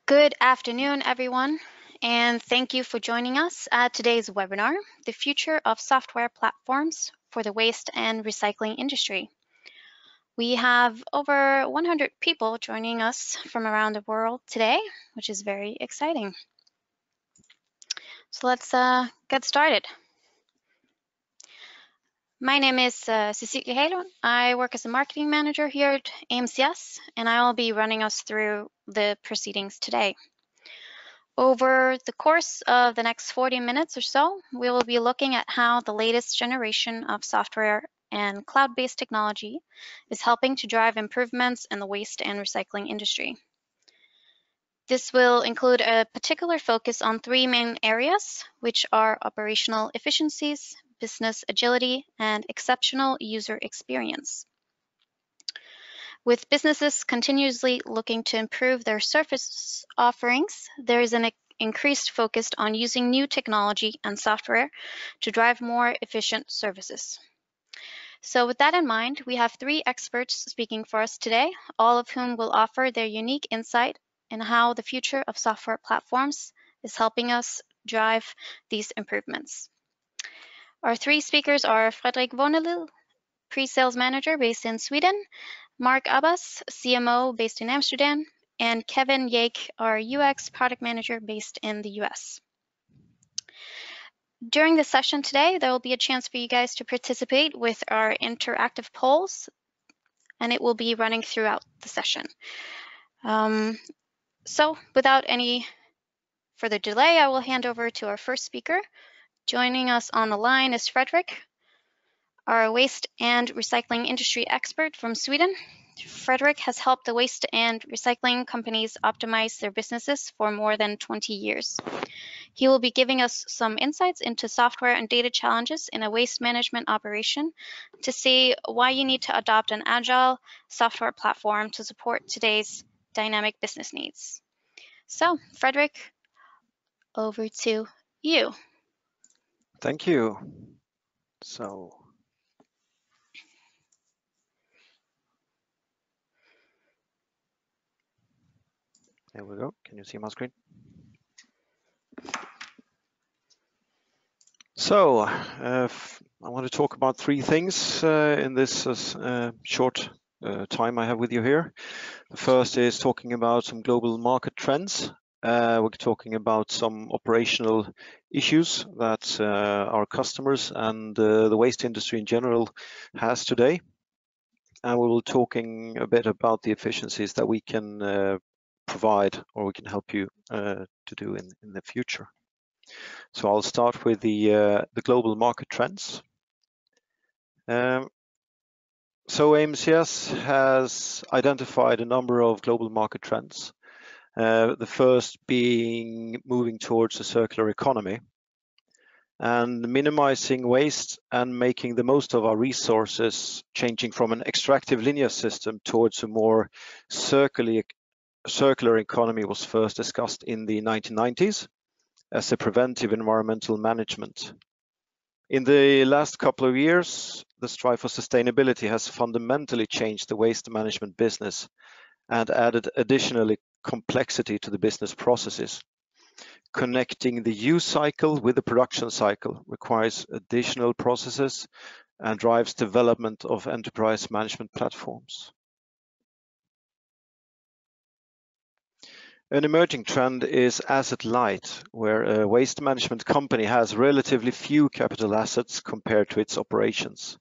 Good afternoon, everyone, and thank you for joining us at today's webinar, The Future of Software Platforms for the Waste and Recycling Industry. We have over 100 people joining us from around the world today, which is very exciting. So let's get started. My name is Cecilia Halo. I work as a marketing manager here at AMCS, and I'll be running us through the proceedings today. Over the course of the next 40 minutes or so, we will be looking at how the latest generation of software and cloud-based technology is helping to drive improvements in the waste and recycling industry. This will include a particular focus on three main areas, which are operational efficiencies, business agility, and exceptional user experience. With businesses continuously looking to improve their service offerings, there is an increased focus on using new technology and software to drive more efficient services. So with that in mind, we have three experts speaking for us today, all of whom will offer their unique insight in how the future of software platforms is helping us drive these improvements. Our three speakers are Fredrik Vonelil, pre-sales manager based in Sweden, Mark Abbas, CMO based in Amsterdam, and Kevin Yake, our UX product manager based in the US. During the session today, there will be a chance for you guys to participate with our interactive polls, and it will be running throughout the session. So without any further delay, I will hand over to our first speaker. Joining us on the line is Fredrik, our waste and recycling industry expert from Sweden. Fredrik has helped the waste and recycling companies optimize their businesses for more than 20 years. He will be giving us some insights into software and data challenges in a waste management operation to see why you need to adopt an agile software platform to support today's dynamic business needs. So, Fredrik, over to you. Thank you. So, there we go. Can you see my screen? So, I want to talk about three things in this short time I have with you here. The first is talking about some global market trends. We're talking about some operational issues that our customers and the waste industry in general has today. And we will be talking a bit about the efficiencies that we can provide or we can help you to do in the future. So I'll start with the global market trends. So AMCS has identified a number of global market trends. The first being moving towards a circular economy and minimizing waste and making the most of our resources, changing from an extractive linear system towards a more circular economy was first discussed in the 1990s as a preventive environmental management. In the last couple of years, the strive for sustainability has fundamentally changed the waste management business and added additional complexity to the business processes. Connecting the use cycle with the production cycle requires additional processes and drives development of enterprise management platforms. An emerging trend is asset light, where a waste management company has relatively few capital assets compared to its operations.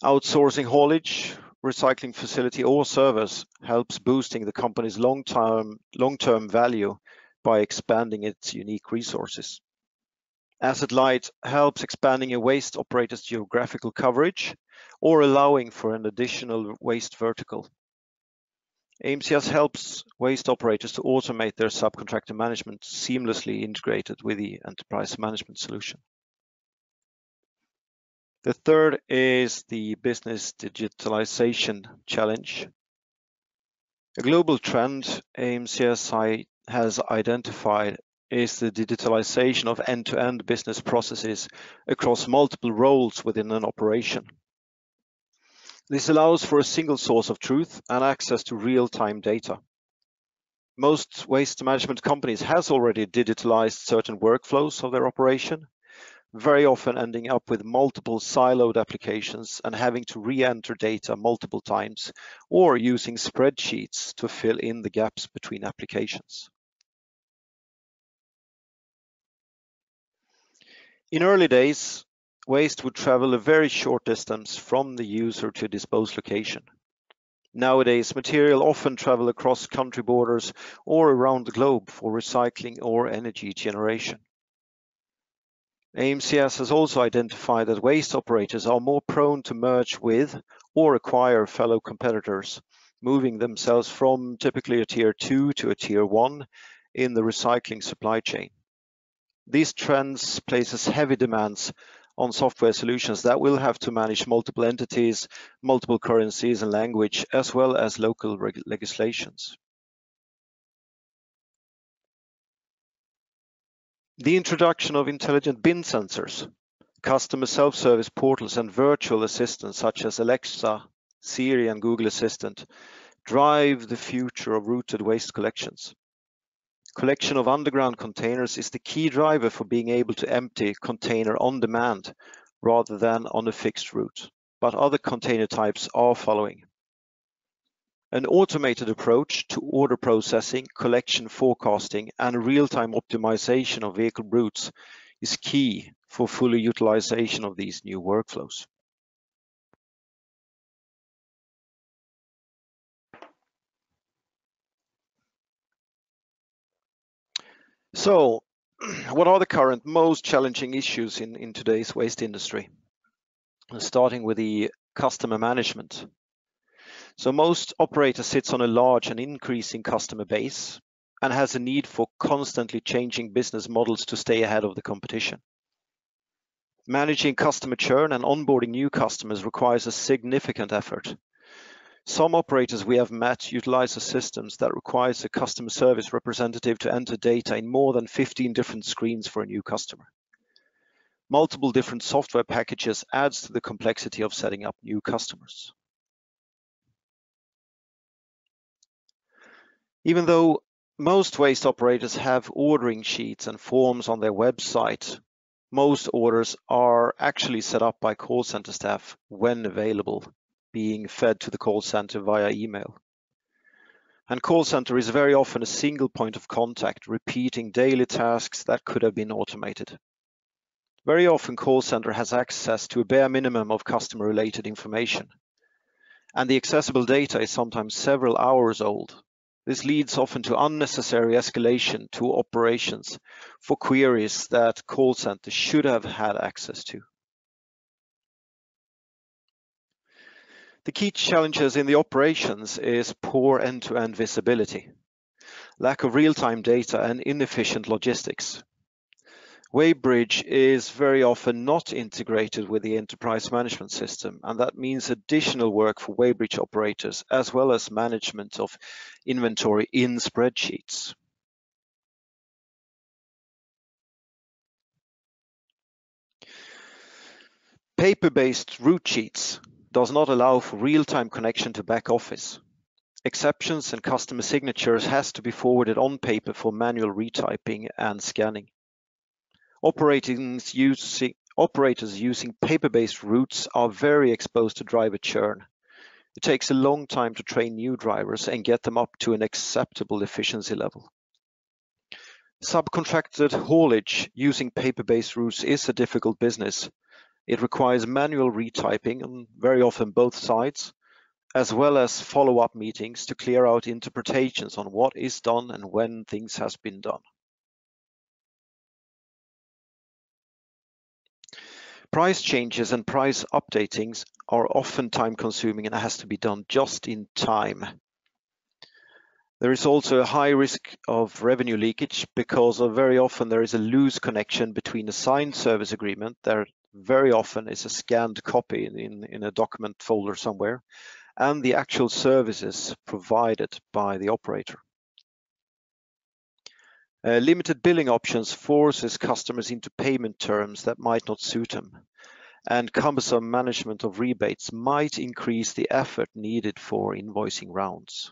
Outsourcing haulage, recycling facility or service helps boosting the company's long-term value by expanding its unique resources. Asset light helps expanding a waste operator's geographical coverage or allowing for an additional waste vertical. AMCS helps waste operators to automate their subcontractor management seamlessly integrated with the enterprise management solution. The third is the business digitalization challenge. A global trend AMCS has identified is the digitalization of end-to-end business processes across multiple roles within an operation. This allows for a single source of truth and access to real-time data. Most waste management companies has already digitalized certain workflows of their operation, very often ending up with multiple siloed applications and having to re-enter data multiple times, or using spreadsheets to fill in the gaps between applications. In early days, waste would travel a very short distance from the user to disposed location. Nowadays, material often travel across country borders or around the globe for recycling or energy generation. AMCS has also identified that waste operators are more prone to merge with or acquire fellow competitors, moving themselves from typically a tier 2 to a tier 1 in the recycling supply chain. These trends places heavy demands on software solutions that will have to manage multiple entities, multiple currencies and language, as well as local legislations. The introduction of intelligent bin sensors, customer self-service portals and virtual assistants such as Alexa, Siri and Google Assistant drive the future of routed waste collections. Collection of underground containers is the key driver for being able to empty container on demand rather than on a fixed route, but other container types are following. An automated approach to order processing, collection forecasting, and real-time optimization of vehicle routes is key for full utilization of these new workflows. So, what are the current most challenging issues in today's waste industry? Starting with the customer management. So most operators sits on a large and increasing customer base and has a need for constantly changing business models to stay ahead of the competition. Managing customer churn and onboarding new customers requires a significant effort. Some operators we have met utilize systems that requires a customer service representative to enter data in more than 15 different screens for a new customer. Multiple different software packages adds to the complexity of setting up new customers. Even though most waste operators have ordering sheets and forms on their website, most orders are actually set up by call center staff when available, being fed to the call center via email. And call center is very often a single point of contact, repeating daily tasks that could have been automated. Very often call center has access to a bare minimum of customer related information. And the accessible data is sometimes several hours old. This leads often to unnecessary escalation to operations for queries that call center should have had access to. The key challenges in the operations is poor end-to-end visibility, lack of real-time data and inefficient logistics. Weighbridge is very often not integrated with the enterprise management system, and that means additional work for Weighbridge operators as well as management of inventory in spreadsheets. Paper-based route sheets does not allow for real-time connection to back office. Exceptions and customer signatures has to be forwarded on paper for manual retyping and scanning. Operators using paper-based routes are very exposed to driver churn. It takes a long time to train new drivers and get them up to an acceptable efficiency level. Subcontracted haulage using paper-based routes is a difficult business. It requires manual retyping on very often both sides, as well as follow-up meetings to clear out interpretations on what is done and when things has been done. Price changes and price updatings are often time consuming and has to be done just in time. There is also a high risk of revenue leakage because very often there is a loose connection between a signed service agreement, there very often is a scanned copy in a document folder somewhere, and the actual services provided by the operator. Limited billing options forces customers into payment terms that might not suit them, and cumbersome management of rebates might increase the effort needed for invoicing rounds.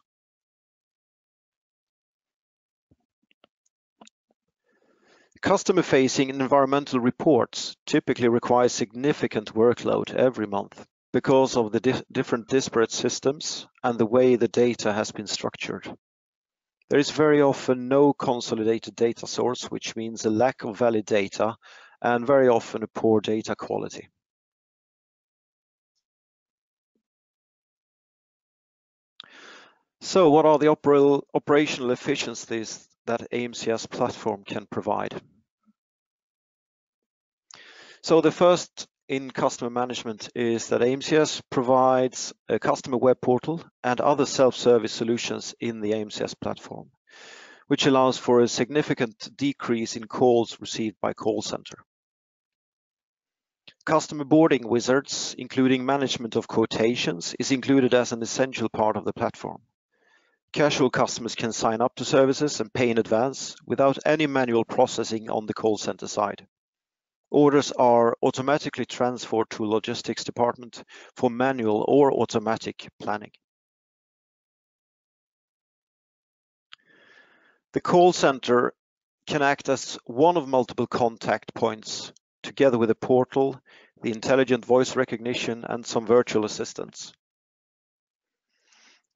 Customer-facing environmental reports typically require significant workload every month because of the different disparate systems and the way the data has been structured. There is very often no consolidated data source, which means a lack of valid data and very often a poor data quality. So what are the operational efficiencies that AMCS platform can provide? So the first in customer management is that AMCS provides a customer web portal and other self-service solutions in the AMCS platform, which allows for a significant decrease in calls received by call center. Customer boarding wizards, including management of quotations, is included as an essential part of the platform. Casual customers can sign up to services and pay in advance without any manual processing on the call center side. Orders are automatically transferred to logistics department for manual or automatic planning. The call center can act as one of multiple contact points, together with a portal, the intelligent voice recognition, and some virtual assistants.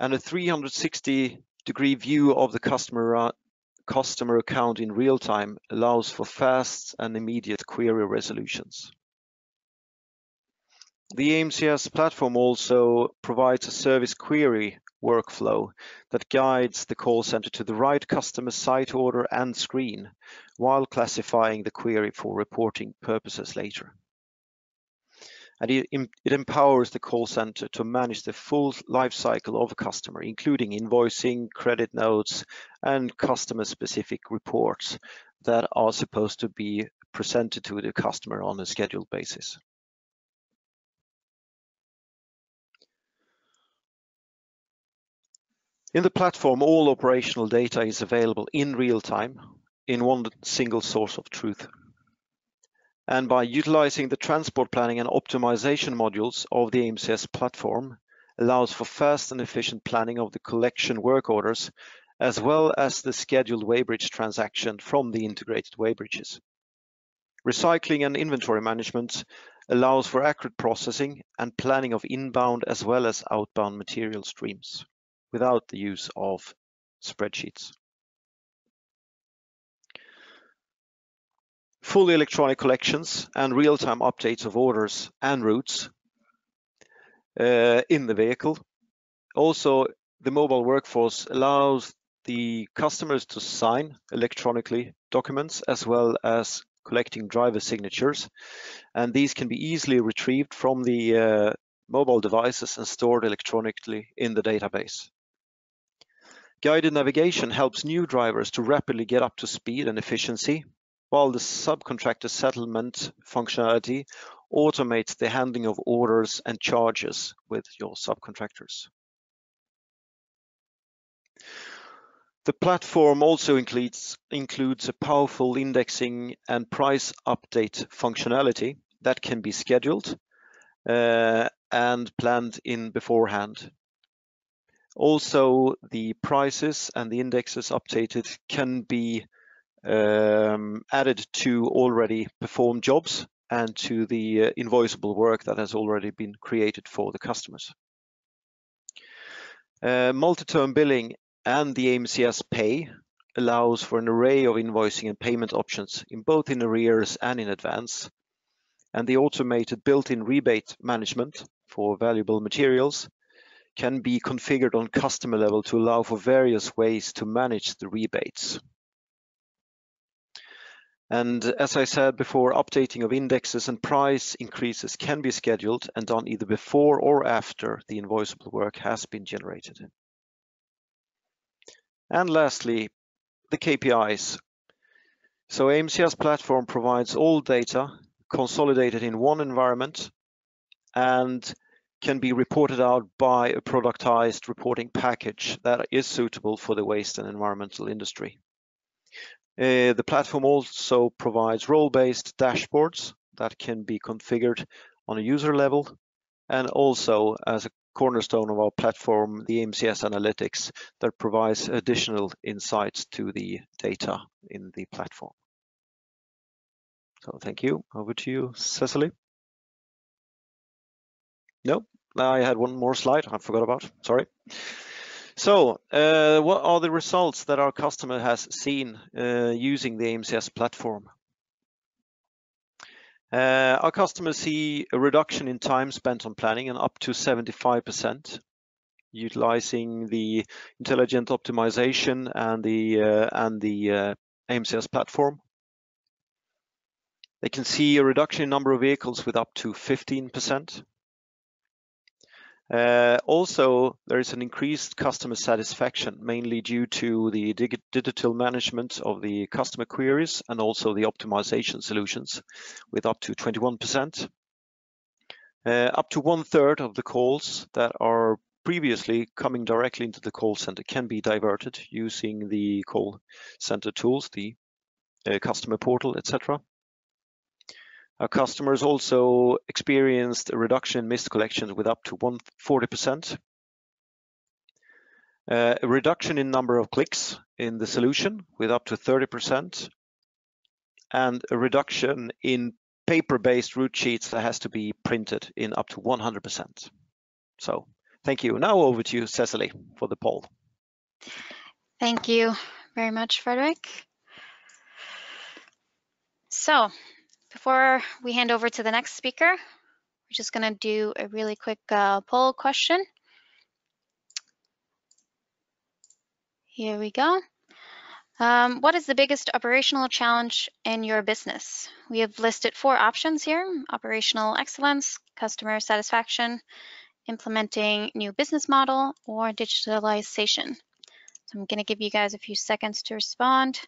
And a 360-degree view of the customer account in real time allows for fast and immediate query resolutions. The AMCS platform also provides a service query workflow that guides the call center to the right customer site order and screen while classifying the query for reporting purposes later. And it empowers the call center to manage the full life cycle of a customer, including invoicing, credit notes, and customer-specific reports that are supposed to be presented to the customer on a scheduled basis. In the platform, all operational data is available in real time in one single source of truth. And by utilizing the transport planning and optimization modules of the AMCS platform allows for fast and efficient planning of the collection work orders, as well as the scheduled weighbridge transaction from the integrated weighbridges. Recycling and inventory management allows for accurate processing and planning of inbound as well as outbound material streams without the use of spreadsheets. Fully electronic collections and real-time updates of orders and routes in the vehicle. Also, the mobile workforce allows the customers to sign electronically documents as well as collecting driver signatures, and these can be easily retrieved from the mobile devices and stored electronically in the database. Guided navigation helps new drivers to rapidly get up to speed and efficiency, while the subcontractor settlement functionality automates the handling of orders and charges with your subcontractors. The platform also includes a powerful indexing and price update functionality that can be scheduled and planned in beforehand. Also, the prices and the indexes updated can be added to already performed jobs and to the invoiceable work that has already been created for the customers. Multi-term billing and the AMCS Pay allows for an array of invoicing and payment options in both in arrears and in advance. And the automated built-in rebate management for valuable materials can be configured on customer level to allow for various ways to manage the rebates. And as I said before, updating of indexes and price increases can be scheduled and done either before or after the invoiceable work has been generated. And lastly, the KPIs. So AMCS platform provides all data consolidated in one environment and can be reported out by a productized reporting package that is suitable for the waste and environmental industry. The platform also provides role-based dashboards that can be configured on a user level, and also as a cornerstone of our platform, the AMCS Analytics that provides additional insights to the data in the platform. So thank you. Over to you, Cecily. Nope, I had one more slide I forgot about, sorry. So what are the results that our customer has seen using the AMCS platform? Our customers see a reduction in time spent on planning and up to 75%, utilizing the intelligent optimization and the AMCS platform. They can see a reduction in number of vehicles with up to 15%. Also, there is an increased customer satisfaction, mainly due to the digital management of the customer queries and also the optimization solutions with up to 21%. Up to 1/3 of the calls that are previously coming directly into the call center can be diverted using the call center tools, the customer portal, etc. Our customers also experienced a reduction in missed collections with up to 40%. A reduction in number of clicks in the solution with up to 30%, and a reduction in paper-based route sheets that has to be printed in up to 100%. So thank you. Now over to you, Cecily, for the poll. Thank you very much, Frederick. So before we hand over to the next speaker, we're just going to do a really quick poll question. Here we go. What is the biggest operational challenge in your business? We have listed 4 options here: operational excellence, customer satisfaction, implementing new business model, or digitalization. So I'm going to give you guys a few seconds to respond,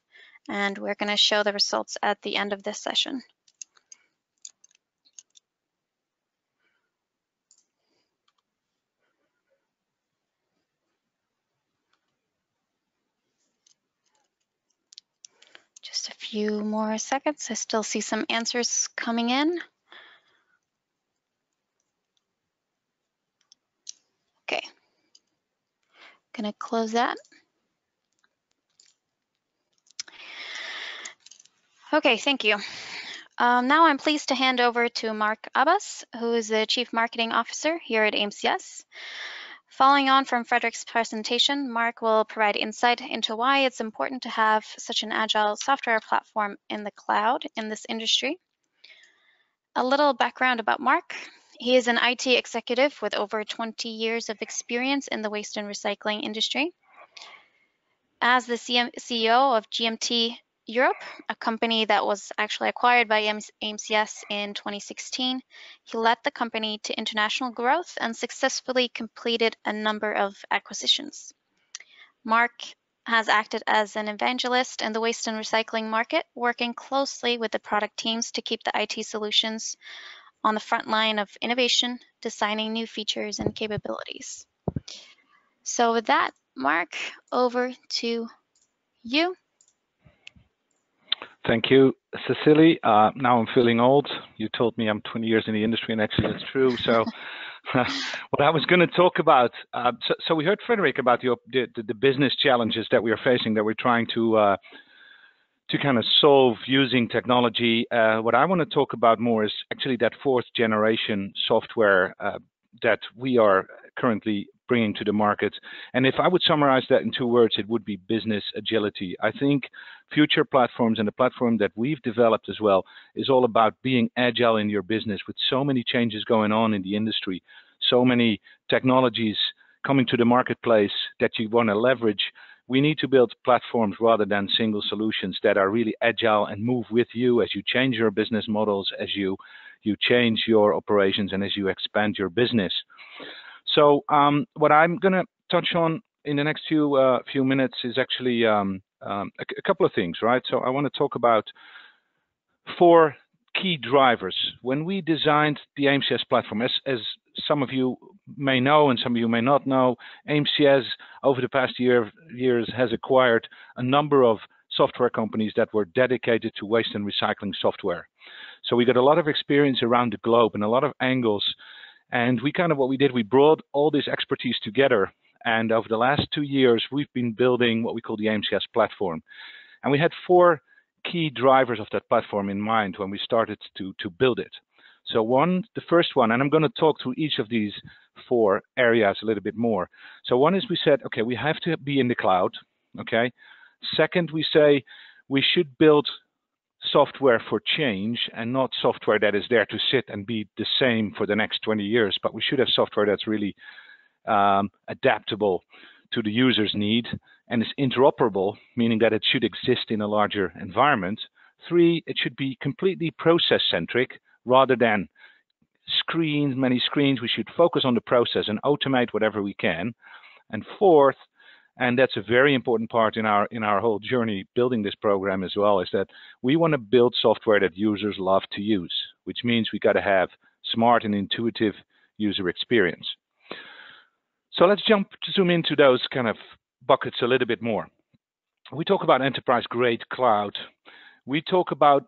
and we're going to show the results at the end of this session. Just a few more seconds. I still see some answers coming in. Okay, gonna close that. Okay, thank you. Now I'm pleased to hand over to Mark Abbas, who is the Chief Marketing Officer here at AMCS. Following on from Frederick's presentation, Mark will provide insight into why it's important to have such an agile software platform in the cloud in this industry. A little background about Mark. He is an IT executive with over 20 years of experience in the waste and recycling industry. As the CEO of GMT Europe, a company that was actually acquired by AMCS in 2016, he led the company to international growth and successfully completed a number of acquisitions. Mark has acted as an evangelist in the waste and recycling market, working closely with the product teams to keep the IT solutions on the front line of innovation, designing new features and capabilities. So with that, Mark, over to you. Thank you, Cecily. Now I'm feeling old. You told me I'm 20 years in the industry, and actually that's true. So what I was going to talk about, so we heard Frederick about the business challenges that we are facing, that we're trying to kind of solve using technology. What I want to talk about more is actually that 4th generation software that we are currently bringing to the market. And if I would summarize that in 2 words, it would be business agility. I think future platforms, and the platform that we've developed as well, is all about being agile in your business with so many changes going on in the industry, so many technologies coming to the marketplace that you want to leverage. We need to build platforms rather than single solutions that are really agile and move with you as you change your business models, as you change your operations, and as you expand your business. So what I'm going to touch on in the next few minutes is actually a couple of things, right? So I want to talk about 4 key drivers. When we designed the AMCS platform, as some of you may know and some of you may not know, AMCS over the past years has acquired a number of software companies that were dedicated to waste and recycling software. So we got a lot of experience around the globe and a lot of angles. And what we did, we brought all this expertise together. And over the last 2 years, we've been building what we call the AMCS platform. And we had 4 key drivers of that platform in mind when we started to build it. So the first one, and I'm going to talk through each of these 4 areas a little bit more. So one is we said, okay, we have to be in the cloud. Okay. Second, we say we should build software for change and not software that is there to sit and be the same for the next 20 years, but we should have software that's really adaptable to the user's need and is interoperable, meaning that it should exist in a larger environment. 3, it should be completely process-centric rather than many screens. We should focus on the process and automate whatever we can. And 4th, and that's a very important part in our whole journey building this program as well, is that we want to build software that users love to use, which means we got to have smart and intuitive user experience. So let's zoom into those kind of buckets a little bit more. We talk about enterprise-grade cloud. We talk about,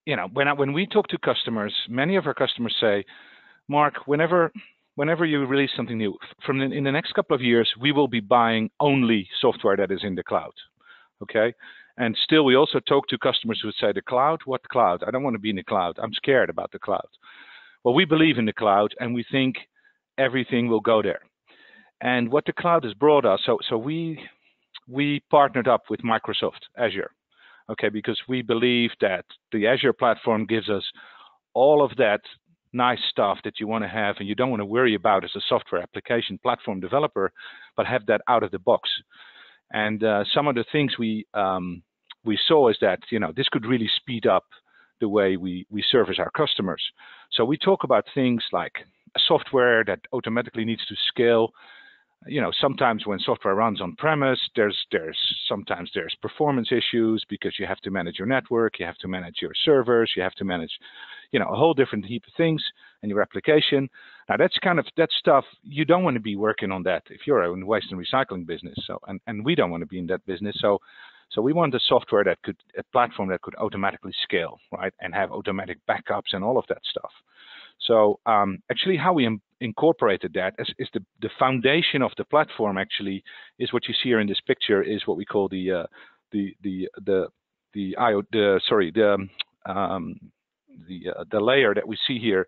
when we talk to customers, many of our customers say, Mark, whenever you release something new, in the next couple of years, we will be buying only software that is in the cloud, okay? And still, we also talk to customers who say, the cloud? What cloud? I don't want to be in the cloud. I'm scared about the cloud. Well, we believe in the cloud, and we think everything will go there. And what the cloud has brought us, so we partnered up with Microsoft Azure, okay, because we believe that the Azure platform gives us all of that nice stuff that you want to have and you don't want to worry about as a software application platform developer, but have that out of the box. And some of the things we saw is that, this could really speed up the way we service our customers. So we talk about things like software that automatically needs to scale. Sometimes when software runs on premise, sometimes there's performance issues because you have to manage your network, you have to manage your servers, you have to manage, a whole different heap of things in your application. Now that's that stuff you don't want to be working on that if you're in the waste and recycling business. So and we don't want to be in that business. So we want a software a platform that could automatically scale, right, and have automatic backups and all of that stuff. So actually how we incorporated that is the foundation of the platform actually is what you see here in this picture is what we call the layer that we see here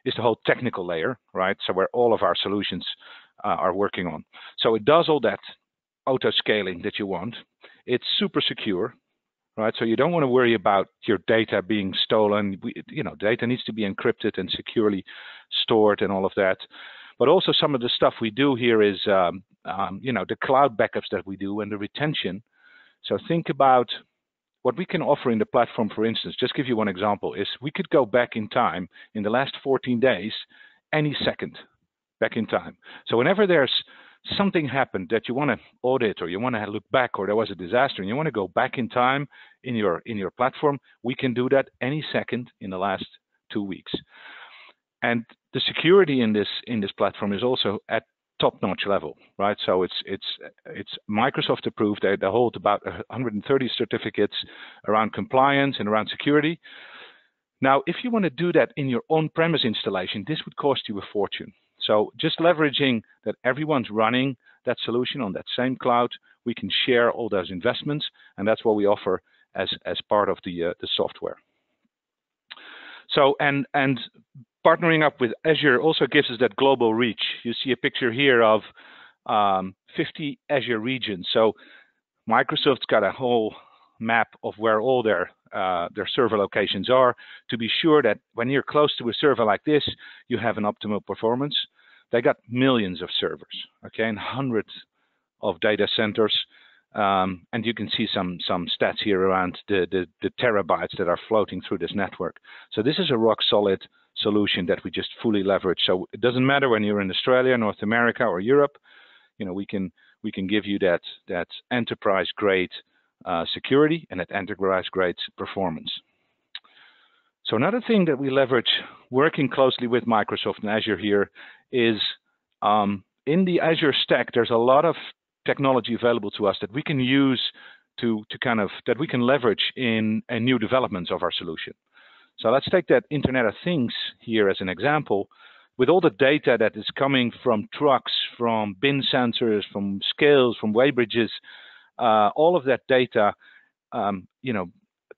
is the whole technical layer, right? So where all of our solutions are working on. So it does all that auto scaling that you want. It's super secure. Right, so you don't want to worry about your data being stolen. Data needs to be encrypted and securely stored and all of that. But also some of the stuff we do here is, the cloud backups that we do and the retention. So think about what we can offer in the platform, for instance. Just give you one example, is we could go back in time in the last 14 days, any second back in time. So whenever there's something happened that you want to audit or you want to look back or there was a disaster and you want to go back in time in your platform, we can do that any second in the last 2 weeks. And the security in this platform is also at top-notch level, right? So it's Microsoft approved. They hold about 130 certificates around compliance and around security. Now, if you want to do that in your on-premise installation, this would cost you a fortune. So just leveraging that everyone's running that solution on that same cloud, we can share all those investments, and that's what we offer as part of the software. So and partnering up with Azure also gives us that global reach. You see a picture here of 50 Azure regions. So Microsoft's got a whole map of where all their server locations are to be sure that when you're close to a server like this, you have an optimal performance. They got millions of servers, okay, and hundreds of data centers. And you can see some stats here around the terabytes that are floating through this network. So this is a rock solid solution that we just fully leverage. So it doesn't matter when you're in Australia, North America, or Europe. We can give you that enterprise grade security and that enterprise grade performance. So another thing that we leverage working closely with Microsoft and Azure here is in the Azure stack, there's a lot of technology available to us that we can use that we can leverage in new developments of our solution. So let's take that Internet of Things here as an example. With all the data that is coming from trucks, from bin sensors, from scales, from weighbridges, all of that data,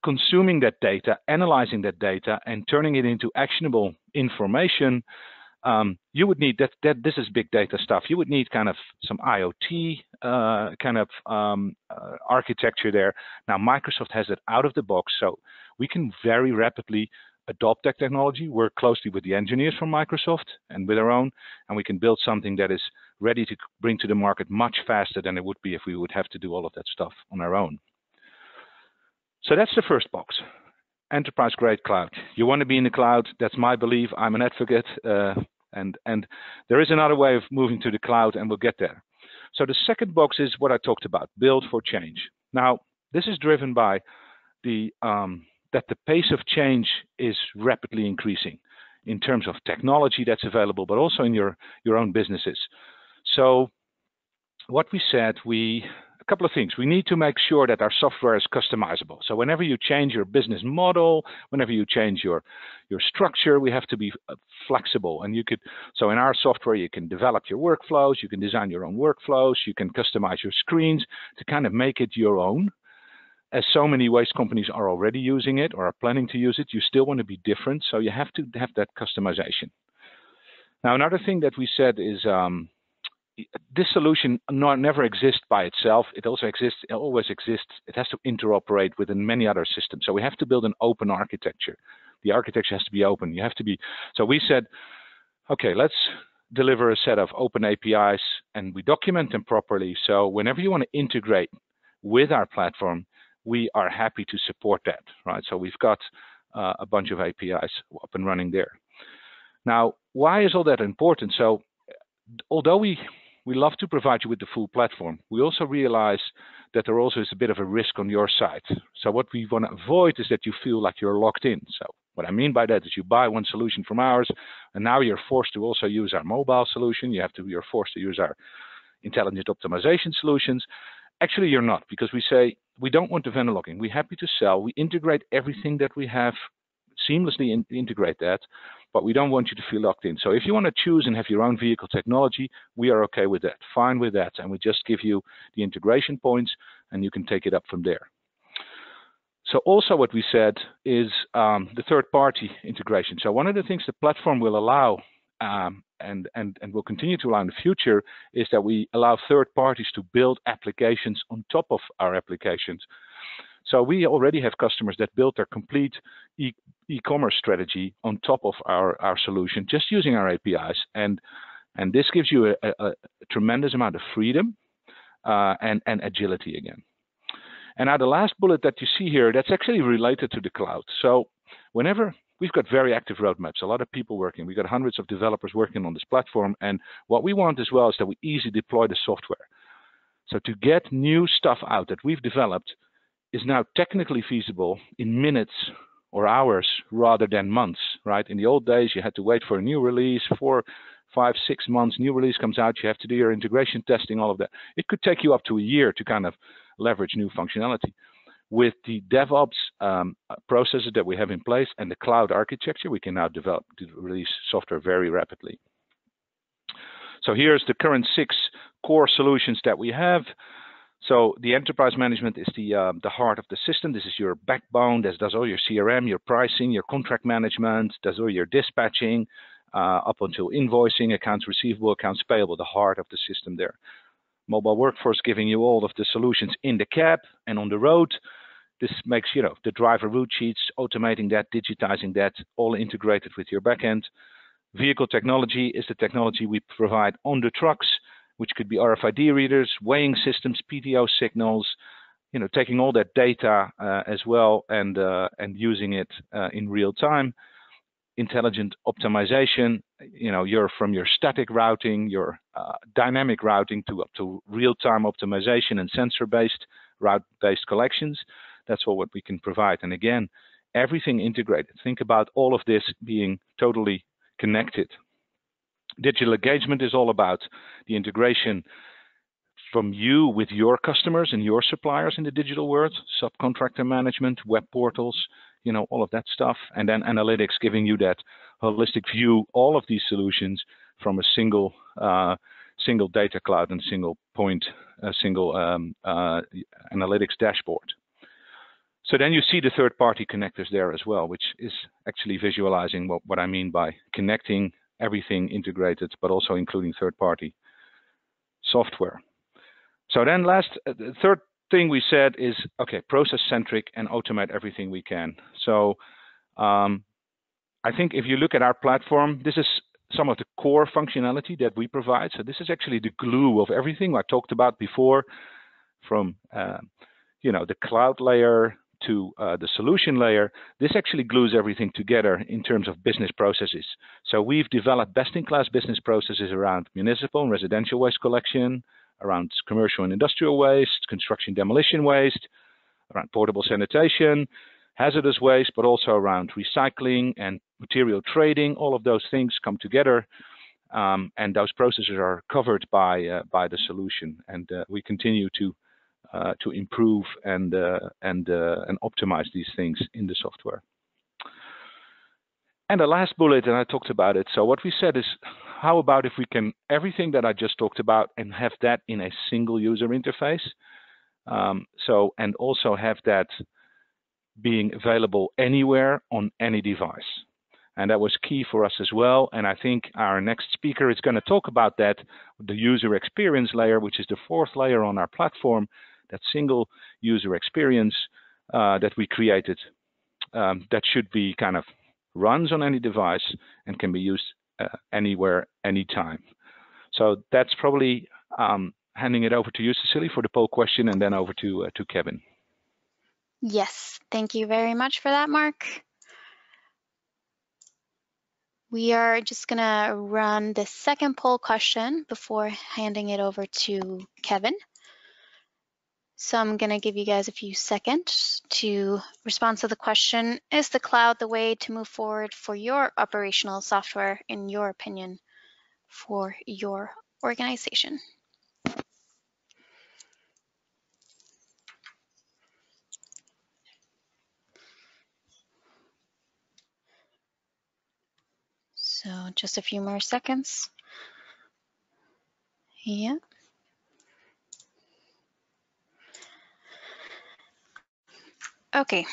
consuming that data, analyzing that data, and turning it into actionable information, you would need that. This is big data stuff. You would need kind of some IoT architecture there. Now Microsoft has it out of the box, so we can very rapidly adopt that technology, work closely with the engineers from Microsoft and with our own, and we can build something that is ready to bring to the market much faster than it would be if we would have to do all of that stuff on our own. So that's the first box. Enterprise grade cloud. You want to be in the cloud. That's my belief. I'm an advocate, and there is another way of moving to the cloud, and we'll get there. So the second box is what I talked about: build for change. Now this is driven by that the pace of change is rapidly increasing in terms of technology that's available, but also in your own businesses. So what we said, a couple of things. We need to make sure that our software is customizable. So whenever you change your business model, whenever you change your structure, we have to be flexible. And so in our software, you can develop your workflows, you can design your own workflows, you can customize your screens to kind of make it your own. As so many waste companies are already using it or are planning to use it, you still want to be different. So you have to have that customization. Now, another thing that we said is this solution never exists by itself. It also exists, it always exists. It has to interoperate with many other systems. So we have to build an open architecture. The architecture has to be open. You have to be. So we said, okay, let's deliver a set of open APIs and we document them properly. So whenever you want to integrate with our platform, we are happy to support that, right? So we've got a bunch of APIs up and running there. Now, why is all that important? So although we love to provide you with the full platform, we also realize that there also is a bit of a risk on your side. So what we want to avoid is that you feel like you're locked in. So what I mean by that is you buy one solution from ours, and now you're forced to also use our mobile solution. You're forced to use our intelligent optimization solutions. Actually, you're not, because we say we don't want the vendor locking. We're happy to sell. We integrate everything that we have, seamlessly integrate that, but we don't want you to feel locked in. So if you want to choose and have your own vehicle technology, we are okay with that, fine with that, and we just give you the integration points, and you can take it up from there. So also what we said is the third-party integration. So one of the things the platform will allow and will continue to allow in the future is that we allow third parties to build applications on top of our applications. So we already have customers that build their complete e-commerce strategy on top of our solution, just using our APIs. And this gives you a tremendous amount of freedom and agility again. And now the last bullet that you see here, that's actually related to the cloud. So whenever we've got very active roadmaps, a lot of people working, we've got hundreds of developers working on this platform. And what we want as well is that we easily deploy the software. So to get new stuff out that we've developed is now technically feasible in minutes or hours rather than months, right? In the old days, you had to wait for a new release, 4, 5, 6 months, new release comes out, you have to do your integration testing, all of that. It could take you up to a year to kind of leverage new functionality. With the DevOps processes that we have in place and the cloud architecture, we can now release software very rapidly. So here's the current 6 core solutions that we have. So the enterprise management is the heart of the system. This is your backbone. This does all your CRM, your pricing, your contract management, does all your dispatching, up until invoicing, accounts receivable, accounts payable, the heart of the system there. Mobile workforce giving you all of the solutions in the cab and on the road. This makes, the driver route sheets, automating that, digitizing that, all integrated with your backend. Vehicle technology is the technology we provide on the trucks, which could be RFID readers, weighing systems, PTO signals, taking all that data as well and using it in real time. Intelligent optimization, from your static routing, your dynamic routing up to real-time optimization and sensor-based, route-based collections. That's all what we can provide. And again, everything integrated. Think about all of this being totally connected. Digital engagement is all about the integration from you with your customers and your suppliers in the digital world, subcontractor management, web portals, all of that stuff. And then analytics, giving you that holistic view, all of these solutions from a single data cloud and single analytics dashboard. So then you see the third-party connectors there as well, which is actually visualizing what I mean by connecting everything integrated, but also including third-party software. So then the third thing we said is, okay, process-centric and automate everything we can. So I think if you look at our platform, this is some of the core functionality that we provide. So this is actually the glue of everything I talked about before, from the cloud layer to the solution layer. This actually glues everything together in terms of business processes. So we've developed best-in-class business processes around municipal and residential waste collection, around commercial and industrial waste, construction demolition waste, around portable sanitation, hazardous waste, but also around recycling and material trading. All of those things come together, and those processes are covered by the solution. And we continue to improve and optimize these things in the software. And the last bullet, and I talked about it. So what we said is, how about if we can everything that I just talked about and have that in a single user interface? And also have that being available anywhere on any device. And that was key for us as well. And I think our next speaker is going to talk about that, the user experience layer, which is the fourth layer on our platform, that single user experience that we created that should be kind of runs on any device and can be used anywhere, anytime. So that's probably handing it over to you, Cecilie, for the poll question, and then over to Kevin. Yes, thank you very much for that, Mark. We are just going to run the second poll question before handing it over to Kevin. So I'm going to give you guys a few seconds to respond to the question, is the cloud the way to move forward for your operational software, in your opinion, for your organization? So just a few more seconds. Yeah. Okay,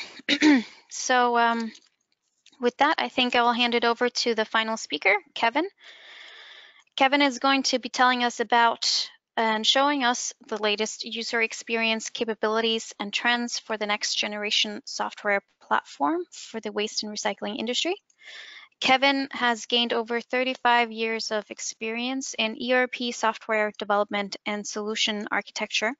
so with that, I think I will hand it over to the final speaker, Kevin. Kevin is going to be telling us about and showing us the latest user experience capabilities and trends for the next generation software platform for the waste and recycling industry. Kevin has gained over 35 years of experience in ERP software development and solution architecture.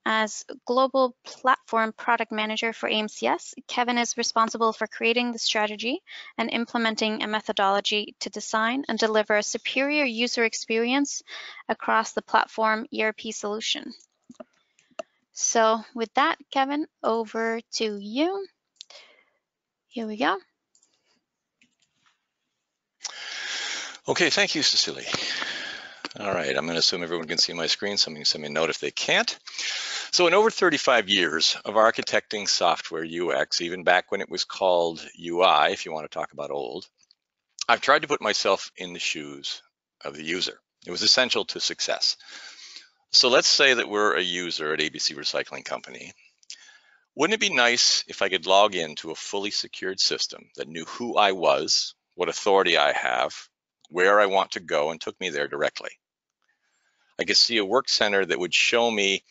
As Global Platform Product Manager for AMCS, Kevin is responsible for creating the strategy and implementing a methodology to design and deliver a superior user experience across the platform ERP solution. So with that, Kevin, over to you. Here we go. Okay, thank you, Cecilie. All right, I'm going to assume everyone can see my screen. Somebody can send me a note if they can't. So in over 35 years of architecting software UX, even back when it was called UI, if you want to talk about old, I've tried to put myself in the shoes of the user. It was essential to success. So let's say that we're a user at ABC Recycling Company. Wouldn't it be nice if I could log into a fully secured system that knew who I was, what authority I have, where I want to go, and took me there directly? I could see a work center that would show me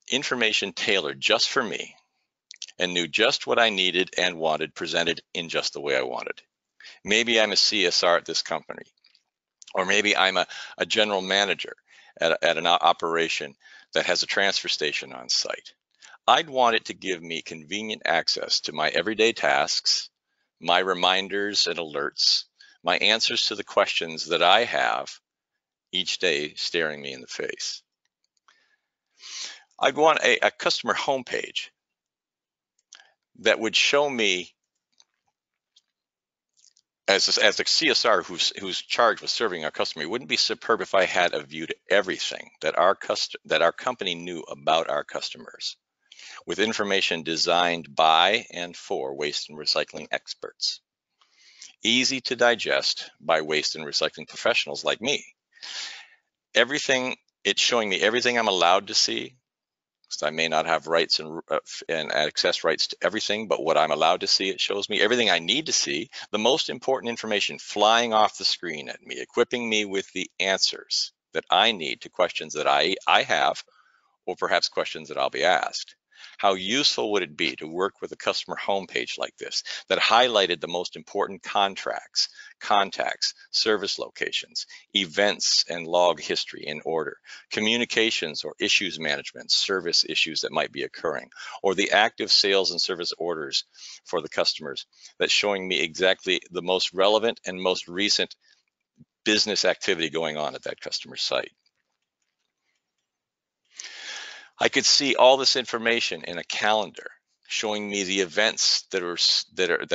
information tailored just for me and knew just what I needed and wanted presented in just the way I wanted. Maybe I'm a CSR at this company, or maybe I'm a general manager at an operation that has a transfer station on site. I'd want it to give me convenient access to my everyday tasks, my reminders and alerts, my answers to the questions that I have each day staring me in the face. I'd want a customer homepage that would show me, as a CSR who's charged with serving our customer, it wouldn't be superb if I had a view to everything that our company knew about our customers, with information designed by and for waste and recycling experts, easy to digest by waste and recycling professionals like me. It's showing me everything I'm allowed to see, I may not have rights and access rights to everything, but what I'm allowed to see, it shows me everything I need to see, the most important information flying off the screen at me, equipping me with the answers that I need to questions that I have, or perhaps questions that I'll be asked. How useful would it be to work with a customer homepage like this that highlighted the most important contracts, contacts, service locations, events, and log history in order, communications or issues management, service issues that might be occurring, or the active sales and service orders for the customers, that's showing me exactly the most relevant and most recent business activity going on at that customer site. I could see all this information in a calendar showing me the events that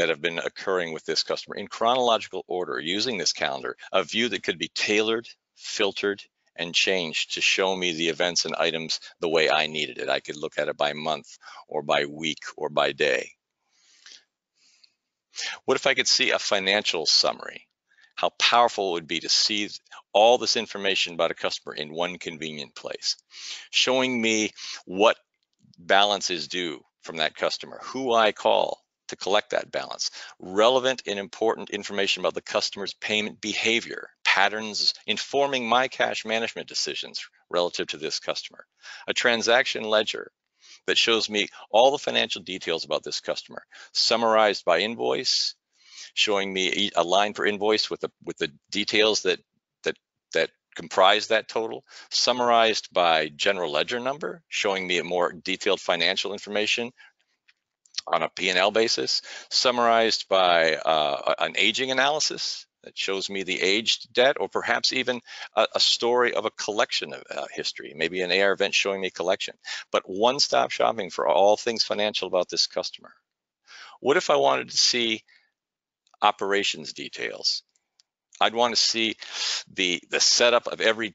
have been occurring with this customer in chronological order using this calendar, a view that could be tailored, filtered, and changed to show me the events and items the way I needed it. I could look at it by month or by week or by day. What if I could see a financial summary? How powerful it would be to see all this information about a customer in one convenient place, showing me what balance is due from that customer, who I call to collect that balance, relevant and important information about the customer's payment behavior, patterns informing my cash management decisions relative to this customer, a transaction ledger that shows me all the financial details about this customer, summarized by invoice, showing me a line per invoice with the details that comprise that total, summarized by general ledger number, showing me a more detailed financial information on a P&L basis, summarized by an aging analysis that shows me the aged debt, or perhaps even a story of a collection of history, maybe an AR event showing me collection, but one-stop shopping for all things financial about this customer. What if I wanted to see operations details? I'd want to see the setup of every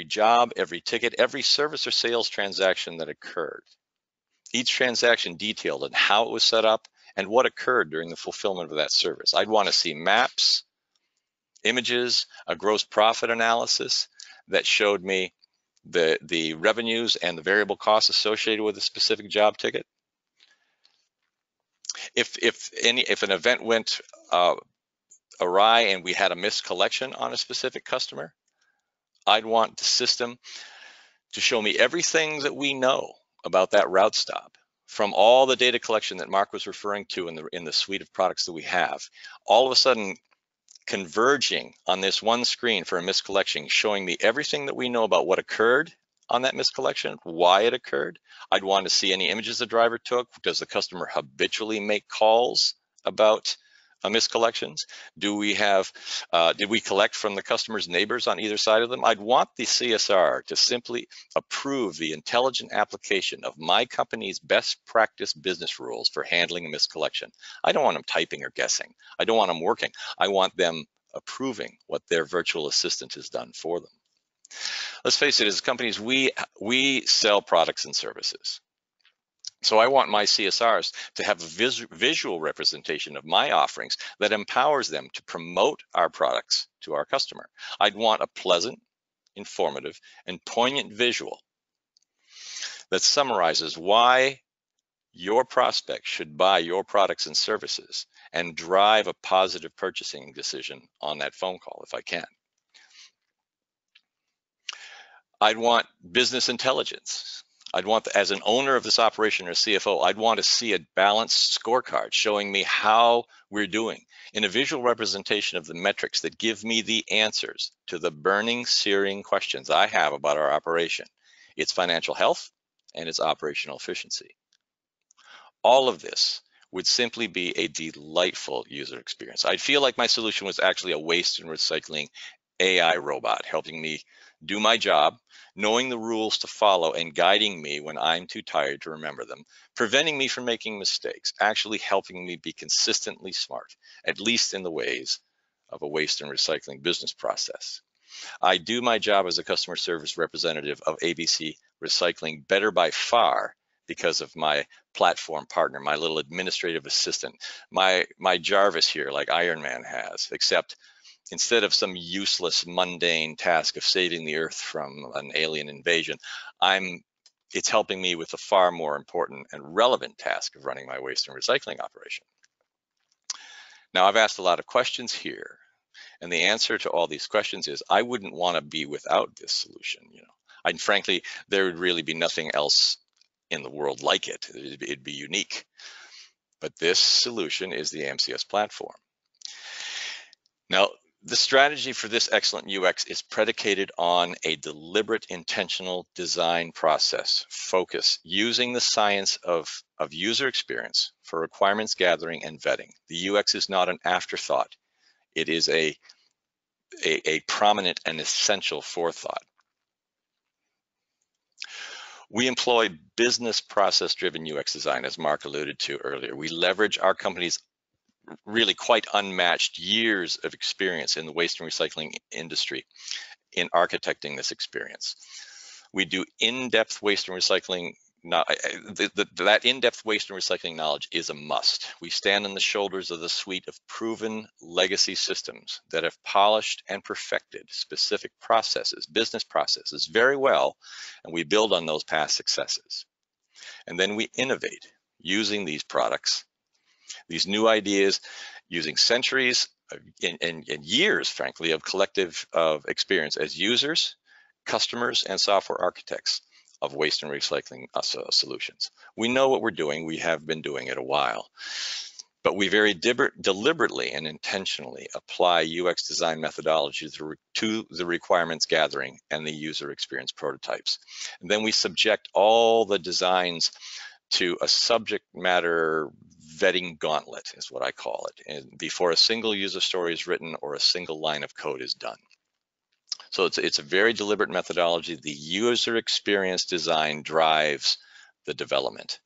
job, every ticket, every service or sales transaction that occurred. Each transaction detailed and how it was set up and what occurred during the fulfillment of that service. I'd want to see maps, images, a gross profit analysis that showed me the revenues and the variable costs associated with a specific job ticket. If an event went awry and we had a missed collection on a specific customer, I'd want the system to show me everything that we know about that route stop from all the data collection that Mark was referring to in the suite of products that we have, all of a sudden converging on this one screen for a missed collection, showing me everything that we know about what occurred on that missed collection, why it occurred. I'd want to see any images the driver took. Does the customer habitually make calls about missed collections? Did we collect from the customer's neighbors on either side of them? I'd want the CSR to simply approve the intelligent application of my company's best practice business rules for handling a missed collection. I don't want them typing or guessing. I don't want them working. I want them approving what their virtual assistant has done for them. Let's face it, as companies, we sell products and services. So I want my CSRs to have a visual representation of my offerings that empowers them to promote our products to our customer. I'd want a pleasant, informative, and poignant visual that summarizes why your prospect should buy your products and services and drive a positive purchasing decision on that phone call if I can. I'd want business intelligence. I'd want, as an owner of this operation or CFO, I'd want to see a balanced scorecard showing me how we're doing in a visual representation of the metrics that give me the answers to the burning, searing questions I have about our operation, its financial health, and its operational efficiency. All of this would simply be a delightful user experience. I'd feel like my solution was actually a waste and recycling AI robot helping me do my job, knowing the rules to follow and guiding me when I'm too tired to remember them, preventing me from making mistakes, actually helping me be consistently smart, at least in the ways of a waste and recycling business process. I do my job as a customer service representative of ABC Recycling better by far because of my platform partner, my little administrative assistant, my Jarvis here like Iron Man has, except instead of some useless, mundane task of saving the earth from an alien invasion, I'm it's helping me with the far more important and relevant task of running my waste and recycling operation. Now, I've asked a lot of questions here, and the answer to all these questions is I wouldn't want to be without this solution. And frankly, there would really be nothing else in the world like it. It'd be unique. But this solution is the AMCS platform. Now, the strategy for this excellent UX is predicated on a deliberate, intentional design process focus using the science of user experience for requirements gathering and vetting. The UX is not an afterthought. It is a prominent and essential forethought. We employ business process-driven UX design, as Mark alluded to earlier. We leverage our company's really quite unmatched years of experience in the waste and recycling industry in architecting this experience. We do in-depth waste and recycling. That in-depth waste and recycling knowledge is a must. We stand on the shoulders of the suite of proven legacy systems that have polished and perfected specific processes, business processes very well, and we build on those past successes. And then we innovate using these products, these new ideas, using centuries and years, frankly, of collective experience as users, customers, and software architects of waste and recycling solutions. We know what we're doing. We have been doing it a while, but we very deliberately and intentionally apply UX design methodology to the requirements gathering and the user experience prototypes. And then we subject all the designs to a subject matter vetting gauntlet, is what I call it, and before a single user story is written or a single line of code is done. So it's a very deliberate methodology. The user experience design drives the development.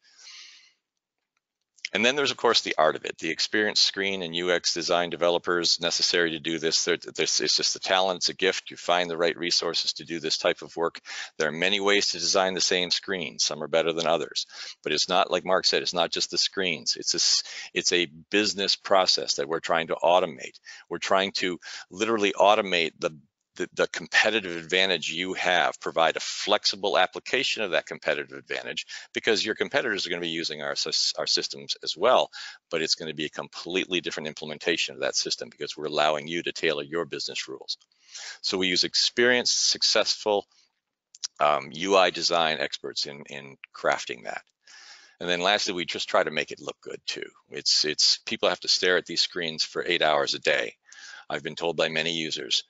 And then there's, of course, the art of it. The experience screen and UX design developers necessary to do this. It's just the talent, it's a gift. You find the right resources to do this type of work. There are many ways to design the same screen. Some are better than others. But it's not, like Mark said, it's not just the screens. It's a business process that we're trying to automate. We're trying to literally automate the competitive advantage you have, provide a flexible application of that competitive advantage, because your competitors are going to be using our systems as well, but it's going to be a completely different implementation of that system because we're allowing you to tailor your business rules. So we use experienced, successful UI design experts in crafting that. And then lastly, we just try to make it look good too. It's people have to stare at these screens for 8 hours a day. I've been told by many users,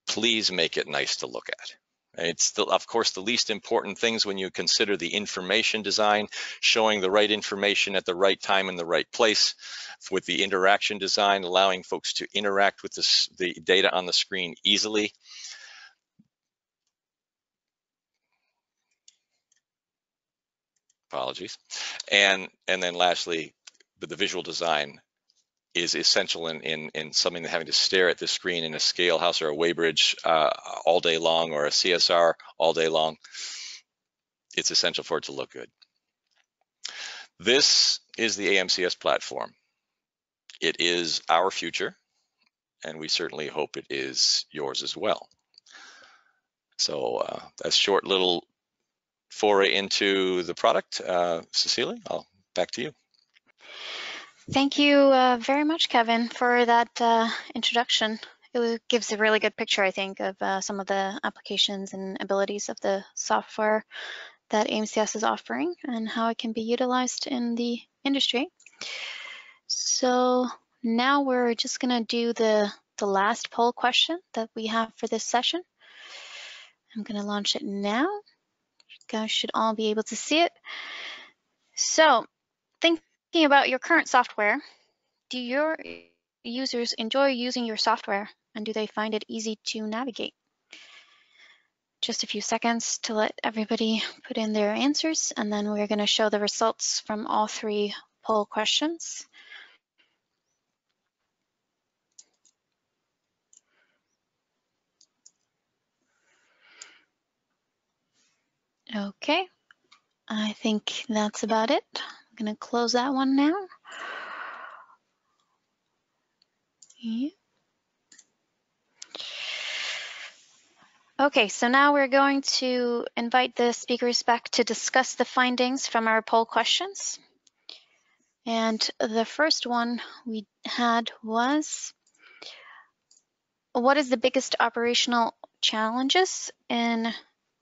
please make it nice to look at. It's, of course, the least important things when you consider the information design, showing the right information at the right time in the right place, with the interaction design, allowing folks to interact with the data on the screen easily. Apologies. And then lastly, the visual design is essential in something that having to stare at the screen in a scale house or a weighbridge all day long, or a CSR all day long. It's essential for it to look good. This is the AMCS platform. It is our future, and we certainly hope it is yours as well. So a short little foray into the product. Cecilia, back to you. Thank you very much, Kevin, for that introduction. It gives a really good picture, I think, of some of the applications and abilities of the software that AMCS is offering and how it can be utilized in the industry. So now we're just going to do the last poll question that we have for this session. I'm going to launch it now. You guys should all be able to see it. So thinking about your current software, do your users enjoy using your software, and do they find it easy to navigate? Just a few seconds to let everybody put in their answers, and then we're going to show the results from all 3 poll questions. Okay, I think that's about it. I'm going to close that one now. Yeah. Okay, so now we're going to invite the speakers back to discuss the findings from our poll questions. And the first one we had was, what is the biggest operational challenges in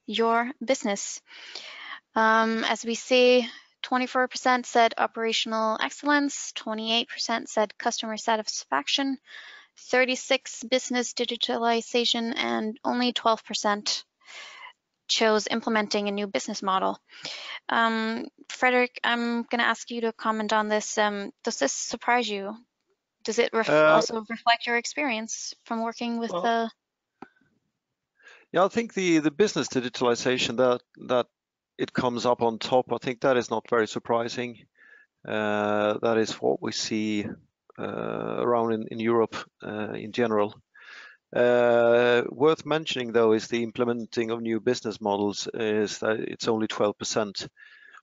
your business? As we see, 24% said operational excellence, 28% said customer satisfaction, 36% business digitalization, and only 12% chose implementing a new business model. Frederick, I'm going to ask you to comment on this. Does this surprise you? Does it also reflect your experience from working with the? Yeah, I think the business digitalization that it comes up on top, I think that is not very surprising. That is what we see around in Europe in general. Worth mentioning though is the implementing of new business models is that it's only 12%.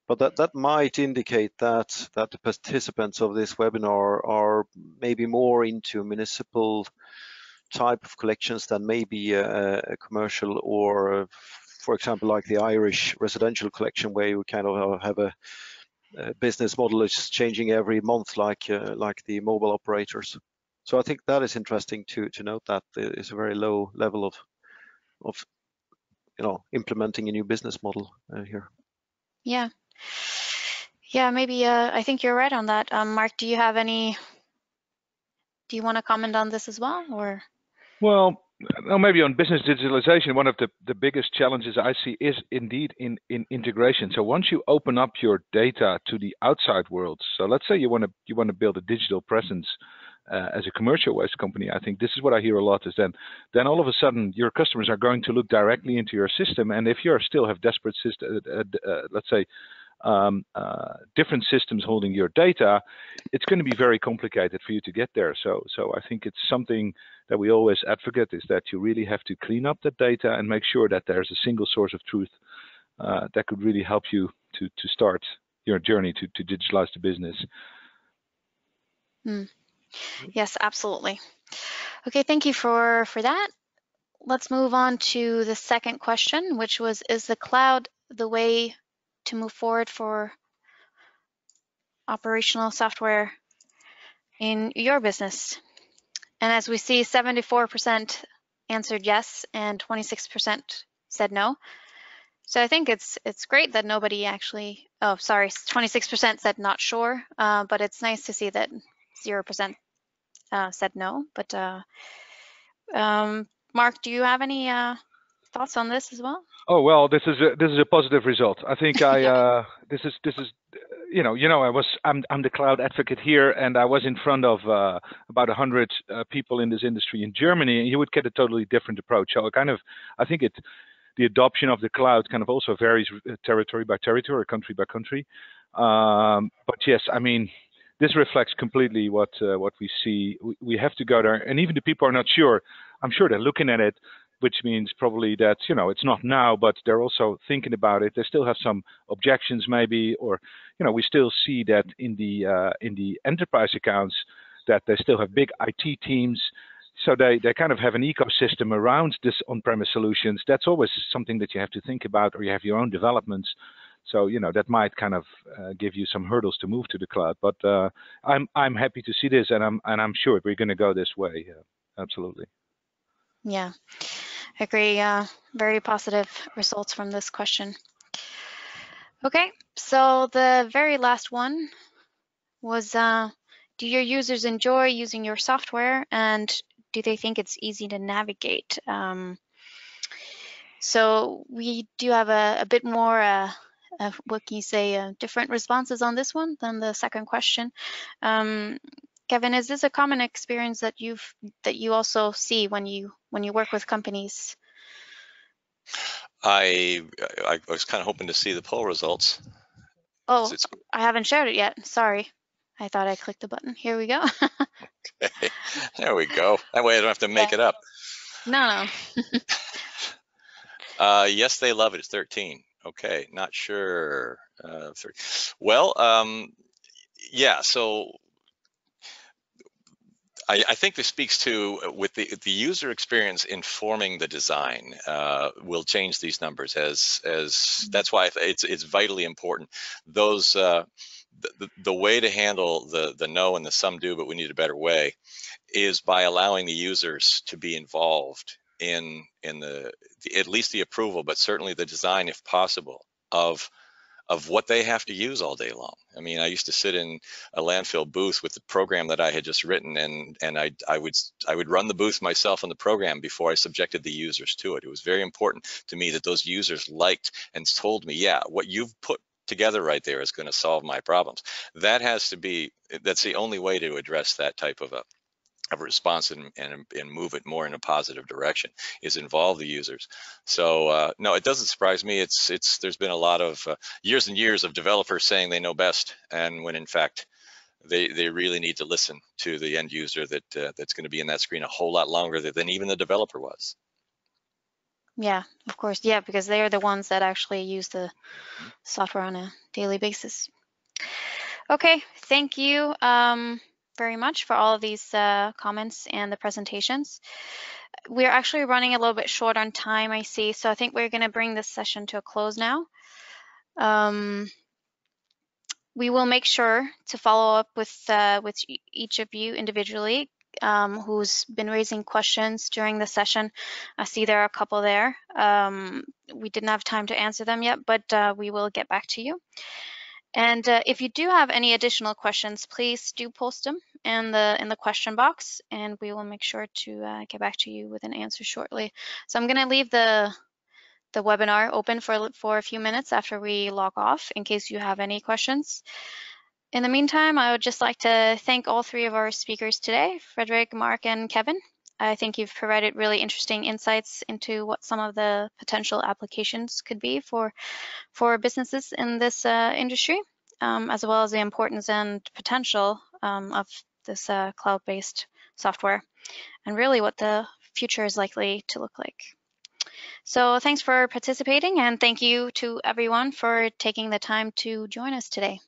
But that might indicate that the participants of this webinar are maybe more into municipal type of collections than maybe a commercial, or for example like the Irish residential collection, where you kind of have a business model is changing every month, like the mobile operators. So I think that is interesting to note that there is a very low level of implementing a new business model here. Yeah. Yeah, maybe I think you're right on that. Mark, do you want to comment on this as well, or? Well, maybe on business digitalization, one of the biggest challenges I see is indeed in integration. So once you open up your data to the outside world, so let's say you want to build a digital presence as a commercial waste company, I think this is what I hear a lot, is then all of a sudden your customers are going to look directly into your system, and if you still have disparate let's say different systems holding your data, it's going to be very complicated for you to get there. So I think it's something that we always advocate, is that you really have to clean up the data and make sure that there's a single source of truth that could really help you to start your journey to digitalize the business. Yes, absolutely. Okay, thank you for that. Let's move on to the second question, which was, is the cloud the way to move forward for operational software in your business? And as we see, 74% answered yes and 26% said no. So I think it's great that nobody actually, 26% said not sure, but it's nice to see that 0% said no. But Mark, do you have any thoughts on this as well? Oh well, this is a positive result. I think this is I'm the cloud advocate here, and I was in front of about 100 people in this industry in Germany, and you would get a totally different approach. So I think the adoption of the cloud kind of also varies territory by territory, or country by country. But yes, I mean, this reflects completely what we see. We have to go there, and even the people are not sure. I'm sure they're looking at it, which means probably that it's not now, but they're also thinking about it. They still have some objections, maybe, or we still see that in the enterprise accounts that they still have big IT teams. So they kind of have an ecosystem around this on-premise solutions. That's always something that you have to think about, or you have your own developments. So that might kind of give you some hurdles to move to the cloud. But I'm happy to see this, and I'm sure we're going to go this way. Absolutely. Yeah, I agree. Very positive results from this question. Okay, so the very last one was, do your users enjoy using your software, and do they think it's easy to navigate? So we do have a bit more, what can you say, different responses on this one than the second question. Kevin, is this a common experience that you also see when you work with companies? I was kind of hoping to see the poll results. Oh, I haven't shared it yet. Sorry. I thought I clicked the button. Here we go. Okay, there we go. That way I don't have to make it up. No. Yes, they love it. It's 13. Okay, not sure. Well, yeah, so I think this speaks to with the user experience informing the design will change these numbers as that's why it's vitally important. Those the way to handle the no and the some do, but we need a better way, is by allowing the users to be involved in the at least the approval, but certainly the design, if possible, of what they have to use all day long. I mean, I used to sit in a landfill booth with the program that I had just written, and I would run the booth myself on the program before I subjected the users to it. It was very important to me that those users liked and told me, yeah, what you've put together right there is going to solve my problems. That has to be, that's the only way to address that type of a response and move it more in a positive direction, is involve the users. So no, it doesn't surprise me. There's been a lot of years and years of developers saying they know best, and when in fact they really need to listen to the end user that's going to be in that screen a whole lot longer than even the developer was. Yeah, of course. Yeah, because they are the ones that actually use the software on a daily basis. Okay, thank you very much for all of these comments and the presentations. We're actually running a little bit short on time, I see, so I think we're going to bring this session to a close now. We will make sure to follow up with each of you individually who's been raising questions during the session. I see there are a couple there. We didn't have time to answer them yet, but we will get back to you. And if you do have any additional questions, please do post them in the question box, and we will make sure to get back to you with an answer shortly. So I'm going to leave the webinar open for a few minutes after we log off in case you have any questions. In the meantime, I would just like to thank all three of our speakers today, Frederick, Mark, and Kevin. I think you've provided really interesting insights into what some of the potential applications could be for businesses in this industry, as well as the importance and potential of this cloud-based software, and really what the future is likely to look like. So thanks for participating, and thank you to everyone for taking the time to join us today.